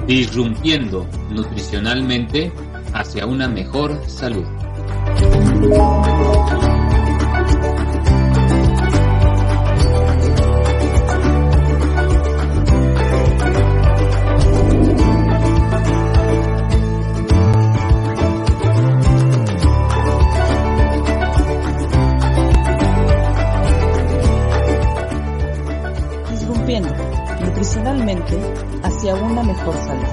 Disrumpiendo nutricionalmente hacia una mejor salud. Disrumpiendo nutricionalmente hacia una mejor salud.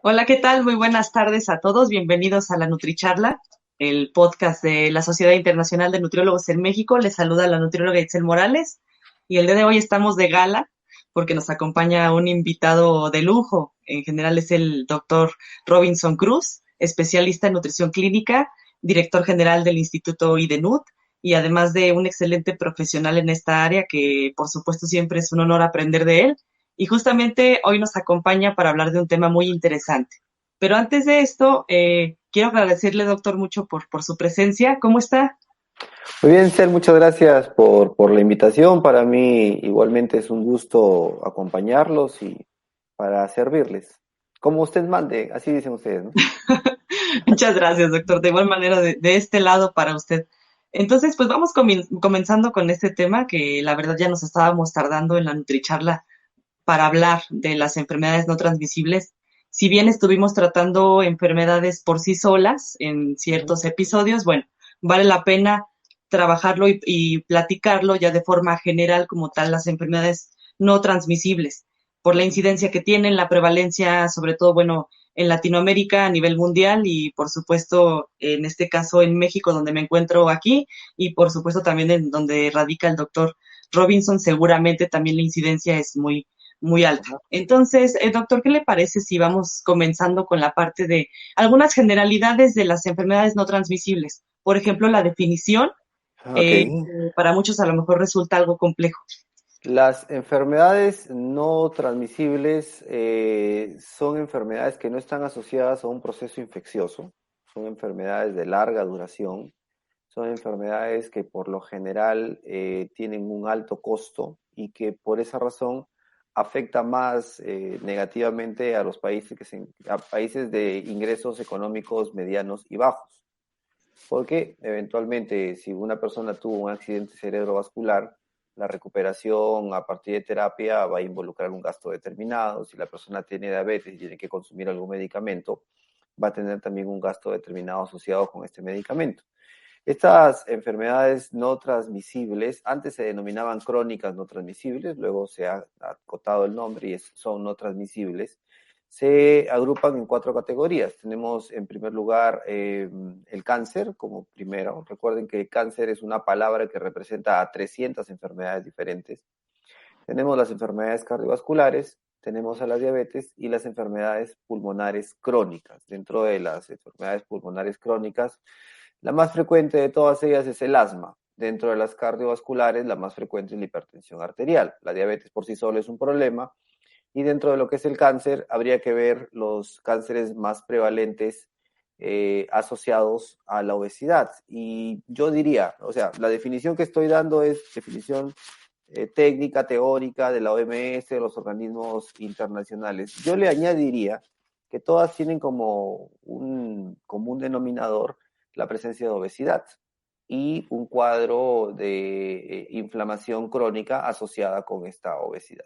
Hola, ¿qué tal? Muy buenas tardes a todos. Bienvenidos a la NutriCharla, el podcast de la Sociedad Internacional de Nutriólogos en México. Les saluda la nutrióloga Itzel Morales y el día de hoy estamos de gala porque nos acompaña un invitado de lujo. En general es el doctor Robinson Cruz, especialista en nutrición clínica, director general del Instituto IDENUT y además de un excelente profesional en esta área que por supuesto siempre es un honor aprender de él. Y justamente hoy nos acompaña para hablar de un tema muy interesante. Pero antes de esto, quiero agradecerle, doctor, mucho por su presencia. ¿Cómo está? Muy bien, Ser, muchas gracias por la invitación. Para mí igualmente es un gusto acompañarlos y para servirles. Como usted mande, así dicen ustedes, ¿no? Muchas gracias, doctor. De igual manera, de este lado para usted. Entonces, pues vamos comenzando con este tema que la verdad ya nos estábamos tardando en la NutriCharla para hablar de las enfermedades no transmisibles. Si bien estuvimos tratando enfermedades por sí solas en ciertos episodios, bueno, vale la pena trabajarlo y platicarlo ya de forma general como tal las enfermedades no transmisibles, por la incidencia que tienen, la prevalencia, sobre todo, bueno, en Latinoamérica a nivel mundial y por supuesto en este caso en México donde me encuentro aquí y por supuesto también en donde radica el doctor Robinson, seguramente también la incidencia es muy alta. Entonces, doctor, ¿qué le parece si vamos comenzando con la parte de algunas generalidades de las enfermedades no transmisibles? Por ejemplo, la definición, Okay. para muchos a lo mejor resulta algo complejo. Las enfermedades no transmisibles son enfermedades que no están asociadas a un proceso infeccioso, son enfermedades de larga duración, son enfermedades que por lo general tienen un alto costo y que por esa razón afecta más negativamente a los países a países de ingresos económicos medianos y bajos. Porque eventualmente si una persona tuvo un accidente cerebrovascular, la recuperación a partir de terapia va a involucrar un gasto determinado. Si la persona tiene diabetes y tiene que consumir algún medicamento, va a tener también un gasto determinado asociado con este medicamento. Estas enfermedades no transmisibles, antes se denominaban crónicas no transmisibles, luego se ha acotado el nombre y son no transmisibles, se agrupan en 4 categorías. Tenemos en primer lugar el cáncer como primero. Recuerden que el cáncer es una palabra que representa a 300 enfermedades diferentes. Tenemos las enfermedades cardiovasculares, tenemos a la diabetes y las enfermedades pulmonares crónicas. Dentro de las enfermedades pulmonares crónicas, la más frecuente de todas ellas es el asma. Dentro de las cardiovasculares, la más frecuente es la hipertensión arterial. La diabetes por sí sola es un problema. Y dentro de lo que es el cáncer, habría que ver los cánceres más prevalentes asociados a la obesidad. Y yo diría, o sea, la definición que estoy dando es definición técnica, teórica de la OMS, de los organismos internacionales. Yo le añadiría que todas tienen como un común denominador la presencia de obesidad y un cuadro de inflamación crónica asociada con esta obesidad.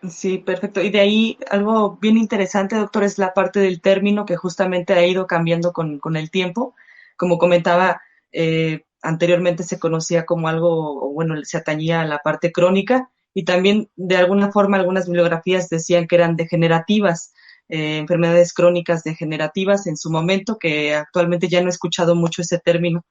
Sí, perfecto. Y de ahí algo bien interesante, doctor, es la parte del término que justamente ha ido cambiando con el tiempo. Como comentaba, anteriormente se conocía como algo, o bueno, se atañía a la parte crónica y también de alguna forma algunas bibliografías decían que eran degenerativas, enfermedades crónicas degenerativas en su momento, que actualmente ya no he escuchado mucho ese término,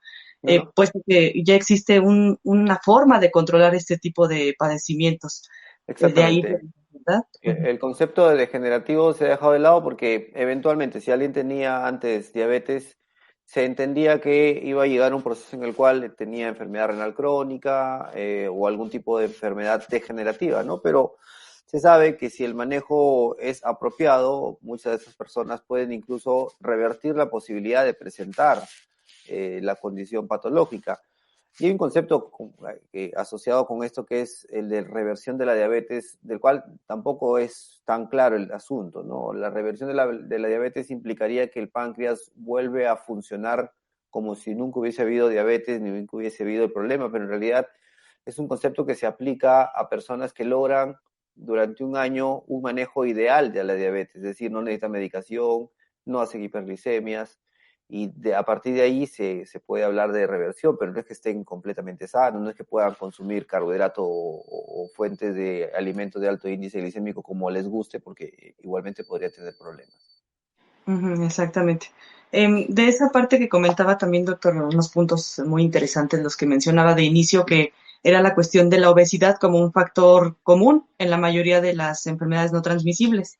puesto que ya existe una forma de controlar este tipo de padecimientos. De ahí, Exactamente. ¿verdad? El concepto de degenerativo se ha dejado de lado porque eventualmente si alguien tenía antes diabetes, se entendía que iba a llegar a un proceso en el cual tenía enfermedad renal crónica o algún tipo de enfermedad degenerativa, ¿no? Pero se sabe que si el manejo es apropiado, muchas de esas personas pueden incluso revertir la posibilidad de presentar la condición patológica. Y hay un concepto asociado con esto que es el de reversión de la diabetes, del cual tampoco es tan claro el asunto, ¿no? La reversión de la diabetes implicaría que el páncreas vuelve a funcionar como si nunca hubiese habido diabetes ni nunca hubiese habido el problema, pero en realidad es un concepto que se aplica a personas que logran durante un año un manejo ideal de la diabetes, es decir, no necesitan medicación, no hacen hiperglicemias, y a partir de ahí se puede hablar de reversión, pero no es que estén completamente sanos, no es que puedan consumir carbohidrato o fuentes de alimentos de alto índice glicémico como les guste, porque igualmente podría tener problemas. Exactamente. De esa parte que comentaba también, doctor, unos puntos muy interesantes, los que mencionaba de inicio, que era la cuestión de la obesidad como un factor común en la mayoría de las enfermedades no transmisibles,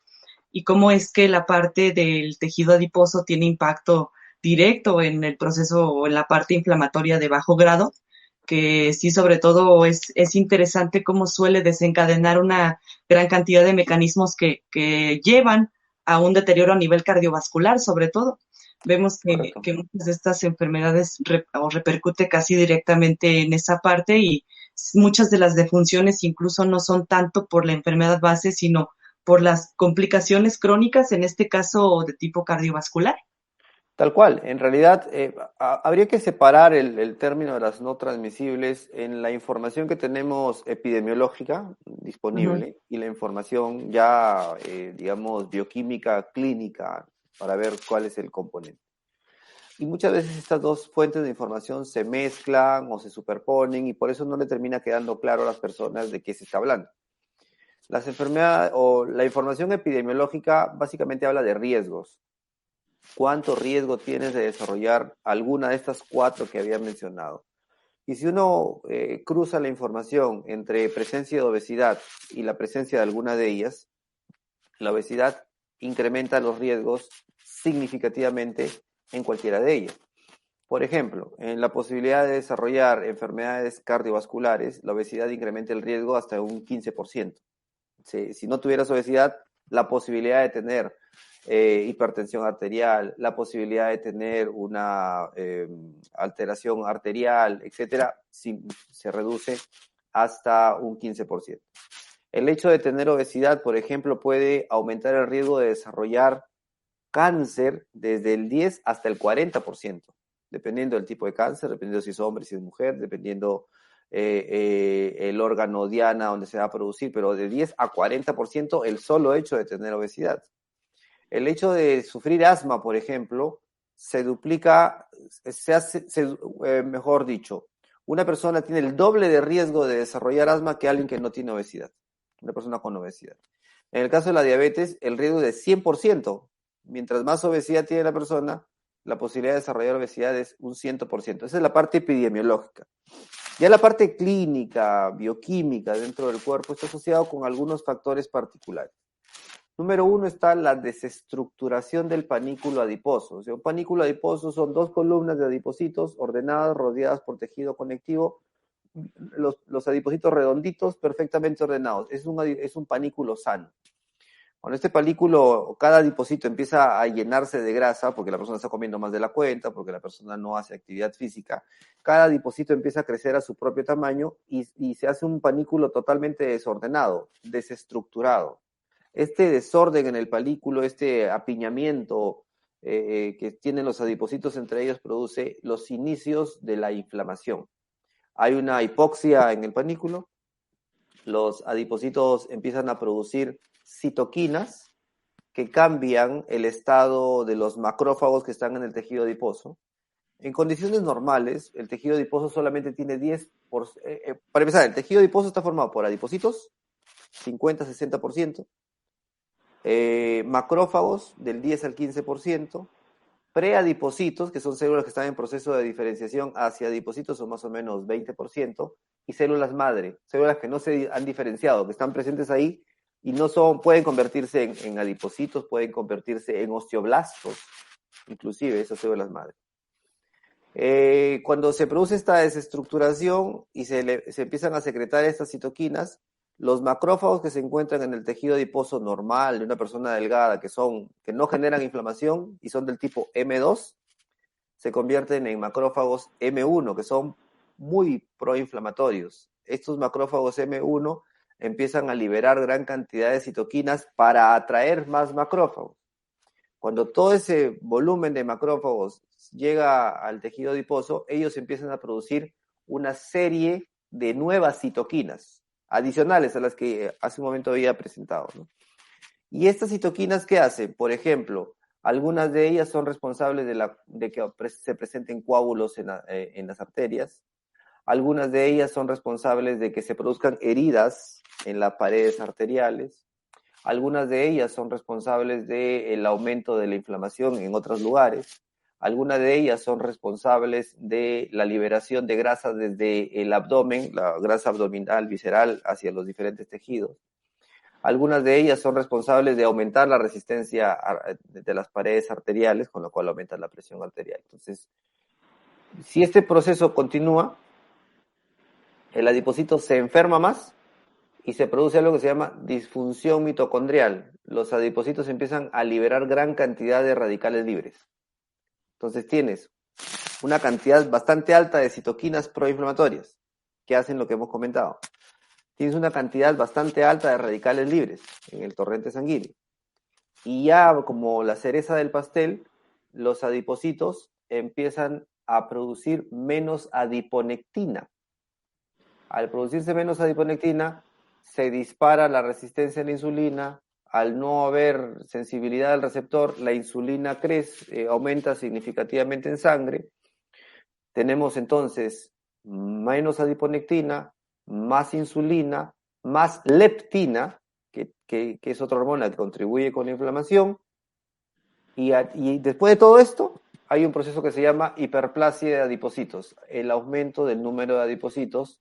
y cómo es que la parte del tejido adiposo tiene impacto directo en el proceso o en la parte inflamatoria de bajo grado, que sí, sobre todo es interesante cómo suele desencadenar una gran cantidad de mecanismos que llevan a un deterioro a nivel cardiovascular, sobre todo. Vemos que muchas de estas enfermedades repercute casi directamente en esa parte, y muchas de las defunciones incluso no son tanto por la enfermedad base, sino por las complicaciones crónicas, en este caso de tipo cardiovascular. Tal cual, en realidad habría que separar el término de las no transmisibles en la información que tenemos epidemiológica disponible y la información ya, digamos, bioquímica, clínica, para ver cuál es el componente. Y muchas veces estas dos fuentes de información se mezclan o se superponen y por eso no le termina quedando claro a las personas de qué se está hablando. Las enfermedades o la información epidemiológica básicamente habla de riesgos. ¿Cuánto riesgo tienes de desarrollar alguna de estas 4 que había mencionado? Y si uno cruza la información entre presencia de obesidad y la presencia de alguna de ellas, la obesidad incrementa los riesgos significativamente en cualquiera de ellas. Por ejemplo, en la posibilidad de desarrollar enfermedades cardiovasculares, la obesidad incrementa el riesgo hasta un 15%. Si no tuvieras obesidad, la posibilidad de tener hipertensión arterial, la posibilidad de tener una alteración arterial, etcétera, se reduce hasta un 15%. El hecho de tener obesidad, por ejemplo, puede aumentar el riesgo de desarrollar cáncer desde el 10 hasta el 40%, dependiendo del tipo de cáncer, dependiendo si es hombre, si es mujer, dependiendo el órgano diana donde se va a producir, pero de 10 a 40% el solo hecho de tener obesidad. El hecho de sufrir asma, por ejemplo, se duplica, mejor dicho, una persona tiene el doble de riesgo de desarrollar asma que alguien que no tiene obesidad, una persona con obesidad. En el caso de la diabetes, el riesgo es de 100%. Mientras más obesidad tiene la persona, la posibilidad de desarrollar obesidad es un 100%. Esa es la parte epidemiológica. Ya la parte clínica, bioquímica dentro del cuerpo está asociado con algunos factores particulares. Número 1 está la desestructuración del panículo adiposo. O sea, un panículo adiposo son 2 columnas de adipocitos ordenadas, rodeadas por tejido conectivo. Los adipocitos redonditos, perfectamente ordenados. Es un panículo sano. Cuando este panículo, cada adipocito empieza a llenarse de grasa, porque la persona está comiendo más de la cuenta, porque la persona no hace actividad física, cada adipocito empieza a crecer a su propio tamaño y se hace un panículo totalmente desordenado, desestructurado. Este desorden en el panículo, este apiñamiento que tienen los adipocitos entre ellos produce los inicios de la inflamación. Hay una hipoxia en el panículo, los adipocitos empiezan a producir citoquinas que cambian el estado de los macrófagos que están en el tejido adiposo. En condiciones normales, el tejido adiposo solamente tiene 10%. Para empezar, el tejido adiposo está formado por adipocitos, 50-60%, macrófagos del 10 al 15%, preadipocitos, que son células que están en proceso de diferenciación hacia adipocitos, son más o menos 20%, y células madre, células que no se han diferenciado, que están presentes ahí, y pueden convertirse en adipocitos, pueden convertirse en osteoblastos, inclusive esas células madre. Cuando se produce esta desestructuración y se empiezan a secretar estas citoquinas, los macrófagos que se encuentran en el tejido adiposo normal de una persona delgada, que no generan inflamación y son del tipo M2, se convierten en macrófagos M1, que son muy proinflamatorios. Estos macrófagos M1 empiezan a liberar gran cantidad de citoquinas para atraer más macrófagos. Cuando todo ese volumen de macrófagos llega al tejido adiposo, ellos empiezan a producir una serie de nuevas citoquinas, adicionales a las que hace un momento había presentado, ¿no? Y estas citoquinas, ¿qué hacen? Por ejemplo, algunas de ellas son responsables de que se presenten coágulos en las arterias. Algunas de ellas son responsables de que se produzcan heridas en las paredes arteriales. Algunas de ellas son responsables del aumento de la inflamación en otros lugares. Algunas de ellas son responsables de la liberación de grasa desde el abdomen, la grasa abdominal, visceral, hacia los diferentes tejidos. Algunas de ellas son responsables de aumentar la resistencia de las paredes arteriales, con lo cual aumenta la presión arterial. Entonces, si este proceso continúa, el adipocito se enferma más y se produce algo que se llama disfunción mitocondrial. Los adipocitos empiezan a liberar gran cantidad de radicales libres. Entonces tienes una cantidad bastante alta de citoquinas proinflamatorias que hacen lo que hemos comentado. Tienes una cantidad bastante alta de radicales libres en el torrente sanguíneo. Y ya como la cereza del pastel, los adipocitos empiezan a producir menos adiponectina. Al producirse menos adiponectina, se dispara la resistencia a la insulina. Al no haber sensibilidad al receptor, la insulina crece, aumenta significativamente en sangre. Tenemos entonces menos adiponectina, más insulina, más leptina, que es otra hormona que contribuye con la inflamación. Y después de todo esto, hay un proceso que se llama hiperplasia de adipocitos, el aumento del número de adipocitos,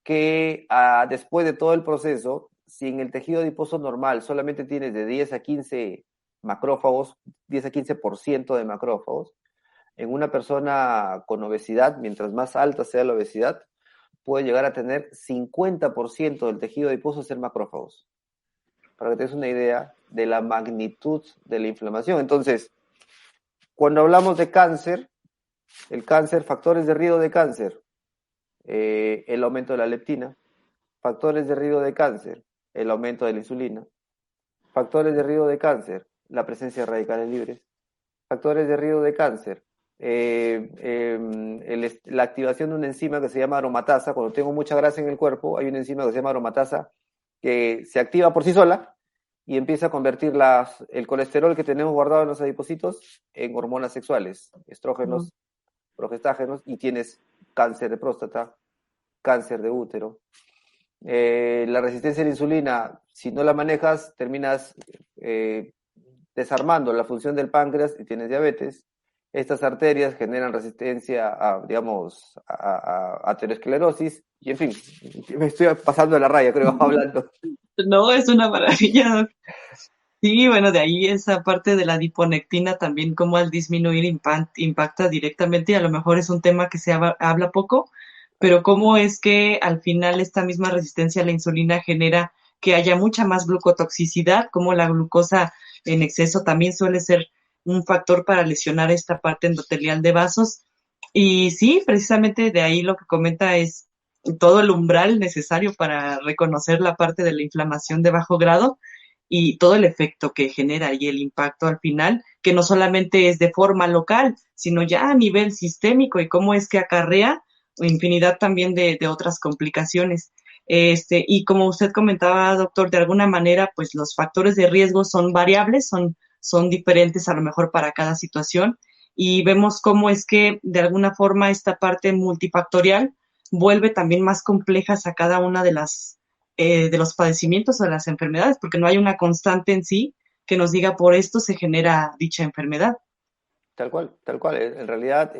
que después de todo el proceso, si en el tejido adiposo normal solamente tienes de 10 a 15 macrófagos, 10 a 15% de macrófagos, en una persona con obesidad, mientras más alta sea la obesidad, puede llegar a tener 50% del tejido adiposo ser macrófagos. Para que te des una idea de la magnitud de la inflamación. Entonces, cuando hablamos de cáncer, el cáncer, factores de riesgo de cáncer, el aumento de la leptina, factores de riesgo de cáncer, el aumento de la insulina, factores de riesgo de cáncer, la presencia de radicales libres, factores de riesgo de cáncer, la activación de una enzima que se llama aromatasa. Cuando tengo mucha grasa en el cuerpo, hay una enzima que se llama aromatasa que se activa por sí sola y empieza a convertir el colesterol que tenemos guardado en los adipocitos en hormonas sexuales, estrógenos, progestágenos, y tienes cáncer de próstata, cáncer de útero. La resistencia a la insulina, si no la manejas, terminas desarmando la función del páncreas y tienes diabetes. Estas arterias generan resistencia a aterosclerosis, y en fin, me estoy pasando de la raya, creo, hablando. No, es una maravilla. Sí, bueno, de ahí esa parte de la adiponectina también, como al disminuir impacta directamente, y a lo mejor es un tema que se habla poco, pero cómo es que al final esta misma resistencia a la insulina genera que haya mucha más glucotoxicidad, como la glucosa en exceso también suele ser un factor para lesionar esta parte endotelial de vasos. Y sí, precisamente de ahí lo que comenta es todo el umbral necesario para reconocer la parte de la inflamación de bajo grado y todo el efecto que genera y el impacto al final, que no solamente es de forma local, sino ya a nivel sistémico, y cómo es que acarrea infinidad también de otras complicaciones. Y como usted comentaba, doctor, de alguna manera, pues los factores de riesgo son variables, son diferentes a lo mejor para cada situación, y vemos cómo es que de alguna forma esta parte multifactorial vuelve también más complejas a cada una de los padecimientos o de las enfermedades, porque no hay una constante en sí que nos diga por esto se genera dicha enfermedad. Tal cual, tal cual. En realidad,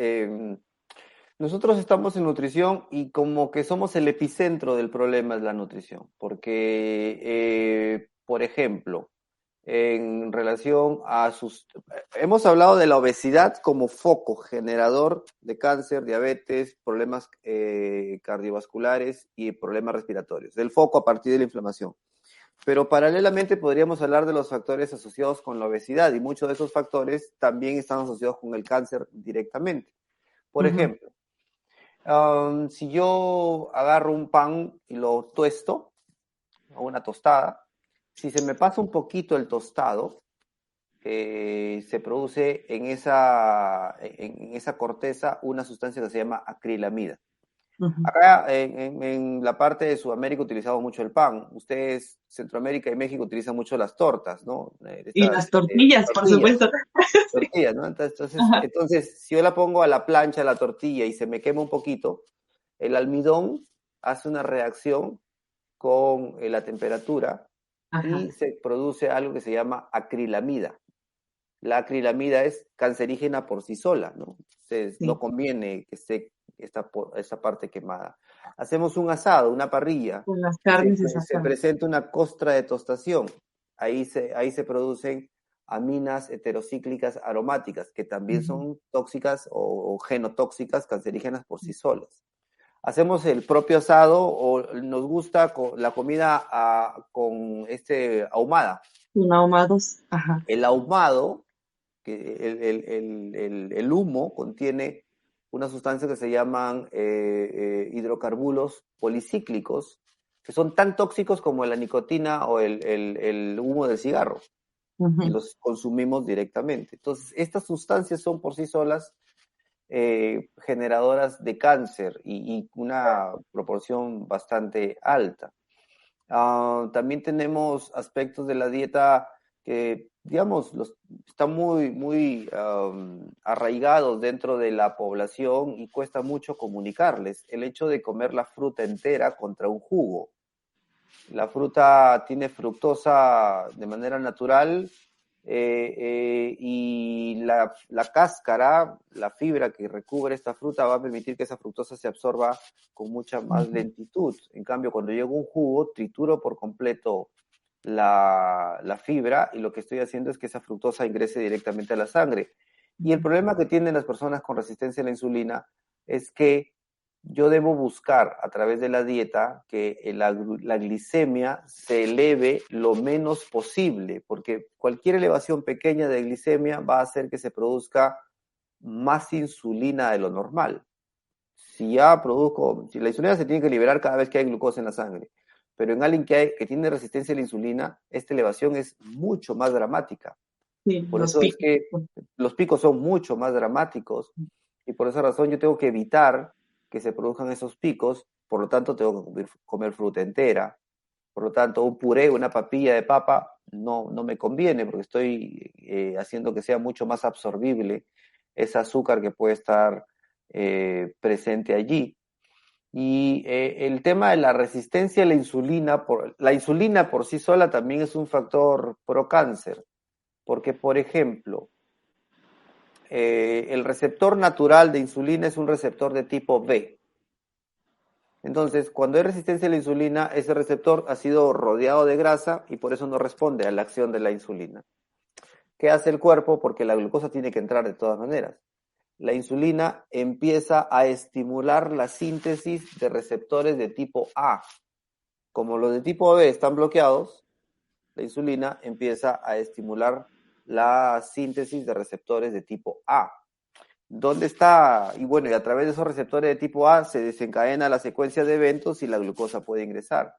nosotros estamos en nutrición y como que somos el epicentro del problema es la nutrición, porque Por ejemplo, en relación a hemos hablado de la obesidad como foco generador de cáncer, diabetes, problemas cardiovasculares y problemas respiratorios, del foco a partir de la inflamación. Pero paralelamente podríamos hablar de los factores asociados con la obesidad, y muchos de esos factores también están asociados con el cáncer directamente. Por ejemplo, si yo agarro un pan y lo tuesto, o una tostada, si se me pasa un poquito el tostado, se produce en esa corteza una sustancia que se llama acrilamida. Acá en la parte de Sudamérica utilizamos mucho el pan. Ustedes, Centroamérica y México, utilizan mucho las tortas, ¿no? Y las tortillas, por supuesto. Tortillas, ¿no? Entonces, si yo la pongo a la plancha, la tortilla, y se me quema un poquito, el almidón hace una reacción con la temperatura y se produce algo que se llama acrilamida. La acrilamida es cancerígena por sí sola, ¿no? Entonces, no conviene que esté esta parte quemada. Hacemos un asado, una parrilla. Con las carnes se presenta una costra de tostación. Ahí se producen aminas heterocíclicas aromáticas, que también son tóxicas o genotóxicas, cancerígenas por sí solas. Hacemos el propio asado, o nos gusta la comida con ahumada. Ahumados. El ahumado, que el humo contiene una sustancia que se llaman hidrocarburos policíclicos, que son tan tóxicos como la nicotina o el humo del cigarro, y los consumimos directamente. Entonces, estas sustancias son por sí solas generadoras de cáncer, y una proporción bastante alta. También tenemos aspectos de la dieta que, digamos, están muy arraigados dentro de la población y cuesta mucho comunicarles. El hecho de comer la fruta entera contra un jugo. La fruta tiene fructosa de manera natural, y la cáscara, la fibra que recubre esta fruta, va a permitir que esa fructosa se absorba con mucha más lentitud. En cambio, cuando llego un jugo, trituro por completo la fibra, y lo que estoy haciendo es que esa fructosa ingrese directamente a la sangre. Y el problema que tienen las personas con resistencia a la insulina es que yo debo buscar a través de la dieta que la glicemia se eleve lo menos posible, porque cualquier elevación pequeña de glicemia va a hacer que se produzca más insulina de lo normal. Si la insulina se tiene que liberar cada vez que hay glucosa en la sangre, pero en alguien que tiene resistencia a la insulina, esta elevación es mucho más dramática. Por eso es que los picos son mucho más dramáticos, y por esa razón yo tengo que evitar que se produzcan esos picos. Por lo tanto, tengo que comer fruta entera. Por lo tanto, un puré, una papilla de papa no me conviene, porque estoy haciendo que sea mucho más absorbible ese azúcar que puede estar presente allí. Y el tema de la resistencia a la insulina por sí sola también es un factor pro cáncer, porque, por ejemplo, el receptor natural de insulina es un receptor de tipo B. Entonces, cuando hay resistencia a la insulina, ese receptor ha sido rodeado de grasa y por eso no responde a la acción de la insulina. ¿Qué hace el cuerpo? Porque la glucosa tiene que entrar de todas maneras. La insulina empieza a estimular la síntesis de receptores de tipo A. Como los de tipo B están bloqueados, la insulina empieza a estimular la síntesis de receptores de tipo A. ¿Dónde está? Y bueno, y a través de esos receptores de tipo A se desencadena la secuencia de eventos y la glucosa puede ingresar.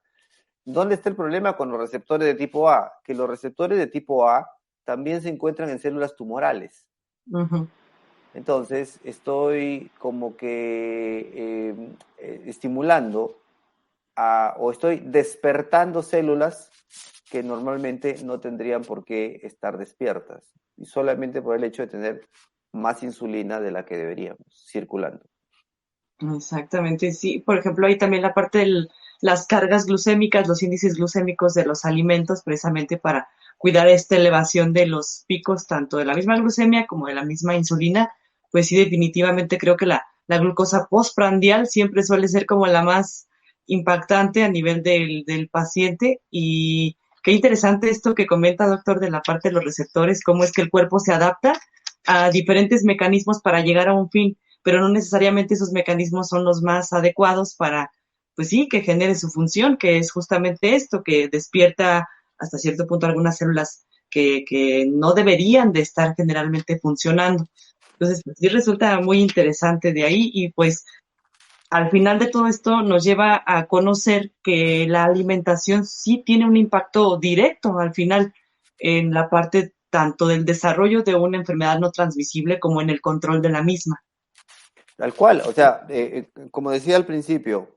¿Dónde está el problema con los receptores de tipo A? Que los receptores de tipo A también se encuentran en células tumorales. Entonces, estoy como que estimulando o estoy despertando células que normalmente no tendrían por qué estar despiertas, y solamente por el hecho de tener más insulina de la que deberíamos circulando. Exactamente, sí. Por ejemplo, hay también la parte de las cargas glucémicas, los índices glucémicos de los alimentos, precisamente para cuidar esta elevación de los picos, tanto de la misma glucemia como de la misma insulina. Pues sí, definitivamente creo que la glucosa postprandial siempre suele ser como la más impactante a nivel del paciente, y Qué interesante esto que comenta, doctor, de la parte de los receptores, cómo es que el cuerpo se adapta a diferentes mecanismos para llegar a un fin, pero no necesariamente esos mecanismos son los más adecuados para, pues sí, que genere su función, que es justamente esto, que despierta hasta cierto punto algunas células que no deberían de estar generalmente funcionando. Entonces, pues, sí resulta muy interesante de ahí y pues al final de todo esto nos lleva a conocer que la alimentación sí tiene un impacto directo al final en la parte tanto del desarrollo de una enfermedad no transmisible como en el control de la misma. Tal cual, o sea, como decía al principio,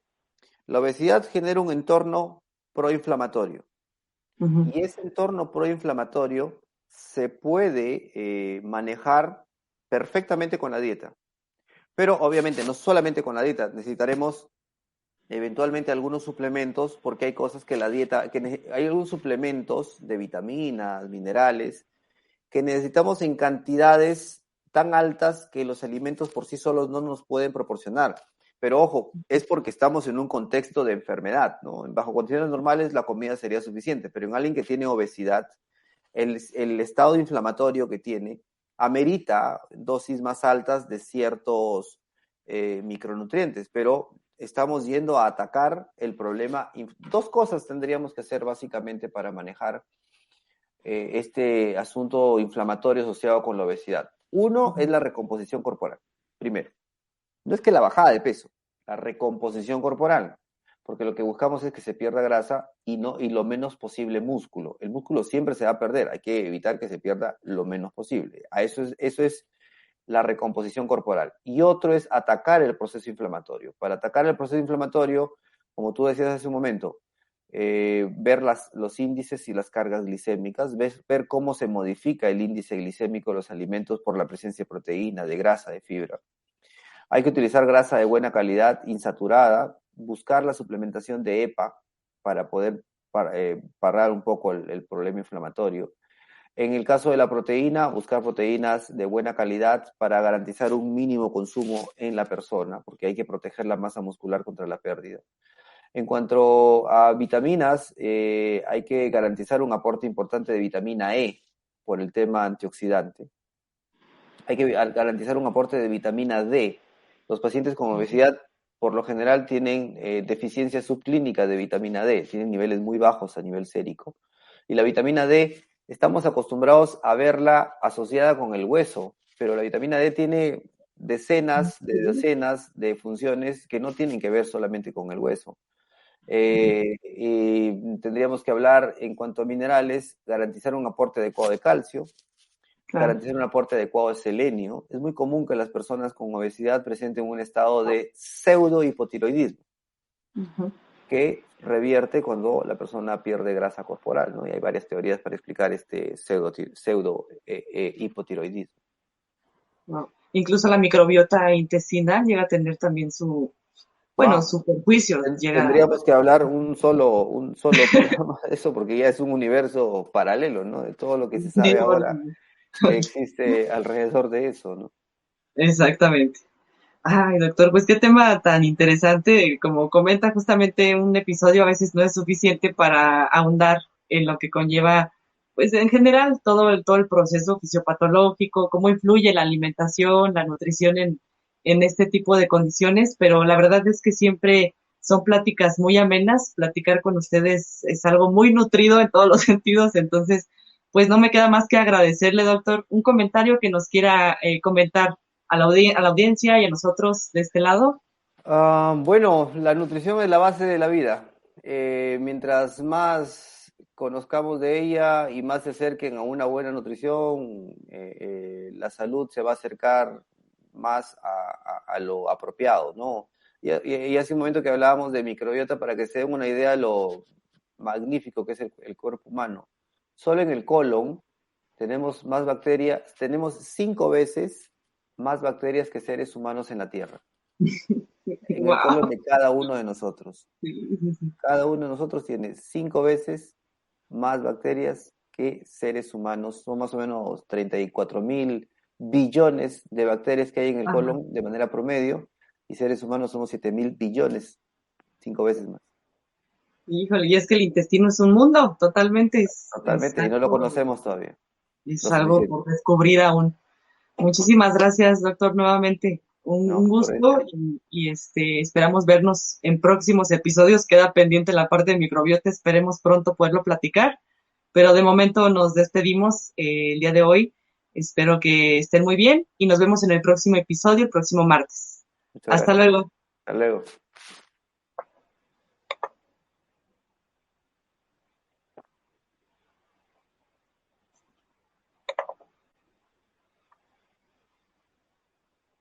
la obesidad genera un entorno proinflamatorio Ujú. y ese entorno proinflamatorio se puede manejar perfectamente con la dieta. Pero obviamente no solamente con la dieta, necesitaremos eventualmente algunos suplementos porque hay cosas que la dieta, hay algunos suplementos de vitaminas, minerales, que necesitamos en cantidades tan altas que los alimentos por sí solos no nos pueden proporcionar. Pero ojo, es porque estamos en un contexto de enfermedad, ¿no? Bajo condiciones normales la comida sería suficiente, pero en alguien que tiene obesidad, el estado inflamatorio que tiene amerita dosis más altas de ciertos micronutrientes, pero estamos yendo a atacar el problema. Dos cosas tendríamos que hacer básicamente para manejar este asunto inflamatorio asociado con la obesidad. Uno es la recomposición corporal, primero. No es que la bajada de peso, la recomposición corporal, porque lo que buscamos es que se pierda grasa y lo menos posible músculo. El músculo siempre se va a perder, hay que evitar que se pierda lo menos posible. Eso es la recomposición corporal. Y otro es atacar el proceso inflamatorio. Para atacar el proceso inflamatorio, como tú decías hace un momento, ver los índices y las cargas glicémicas, ver cómo se modifica el índice glicémico de los alimentos por la presencia de proteína, de grasa, de fibra. Hay que utilizar grasa de buena calidad, insaturada, buscar la suplementación de EPA para poder parar un poco el problema inflamatorio. En el caso de la proteína, buscar proteínas de buena calidad para garantizar un mínimo consumo en la persona, porque hay que proteger la masa muscular contra la pérdida. En cuanto a vitaminas, hay que garantizar un aporte importante de vitamina E por el tema antioxidante. Hay que garantizar un aporte de vitamina D. Los pacientes con obesidad, por lo general, tienen deficiencia subclínica de vitamina D, tienen niveles muy bajos a nivel sérico. Y la vitamina D, estamos acostumbrados a verla asociada con el hueso, pero la vitamina D tiene decenas de docenas de funciones que no tienen que ver solamente con el hueso. Y tendríamos que hablar en cuanto a minerales, garantizar un aporte adecuado de calcio, Claro. garantizar un aporte adecuado de selenio. Es muy común que las personas con obesidad presenten un estado de pseudohipotiroidismo, Ujú. que revierte cuando la persona pierde grasa corporal, ¿no? Y hay varias teorías para explicar este hipotiroidismo. Wow. Incluso la microbiota intestinal llega a tener también su, bueno, Wow. su perjuicio, llega. Tendríamos que hablar un solo programa de eso porque ya es un universo paralelo, ¿no? De todo lo que se sabe ahora que existe alrededor de eso, ¿no? Exactamente. Ay, doctor, pues qué tema tan interesante. Como comenta justamente un episodio a veces no es suficiente para ahondar en lo que conlleva, pues en general todo el proceso fisiopatológico, cómo influye la alimentación, la nutrición en este tipo de condiciones, pero la verdad es que siempre son pláticas muy amenas. Platicar con ustedes es algo muy nutrido en todos los sentidos, entonces, pues no me queda más que agradecerle, doctor, un comentario que nos quiera comentar a la audiencia y a nosotros de este lado. Bueno, la nutrición es la base de la vida. Mientras más conozcamos de ella y más se acerquen a una buena nutrición, la salud se va a acercar más a lo apropiado, ¿no? Y hace un momento que hablábamos de microbiota para que se den una idea de lo magnífico que es el cuerpo humano. Solo en el colon tenemos más bacterias, tenemos 5 veces más bacterias que seres humanos en la Tierra en el colon Wow. de cada uno de nosotros. Cada uno de nosotros tiene 5 veces más bacterias que seres humanos. Son más o menos 34.000 billones de bacterias que hay en el Ajá. colon de manera promedio y seres humanos somos 7.000 billones, 5 veces más. Híjole, y es que el intestino es un mundo, totalmente, Totalmente, y no lo conocemos todavía, es lo algo suficiente. por descubrir aún. Muchísimas gracias, doctor, nuevamente. Un No, gusto y esperamos vernos en próximos episodios. Queda pendiente la parte de microbiota, esperemos pronto poderlo platicar, pero de momento nos despedimos el día de hoy. Espero que estén muy bien y nos vemos en el próximo episodio, el próximo martes. muchas Hasta gracias. luego. Hasta luego.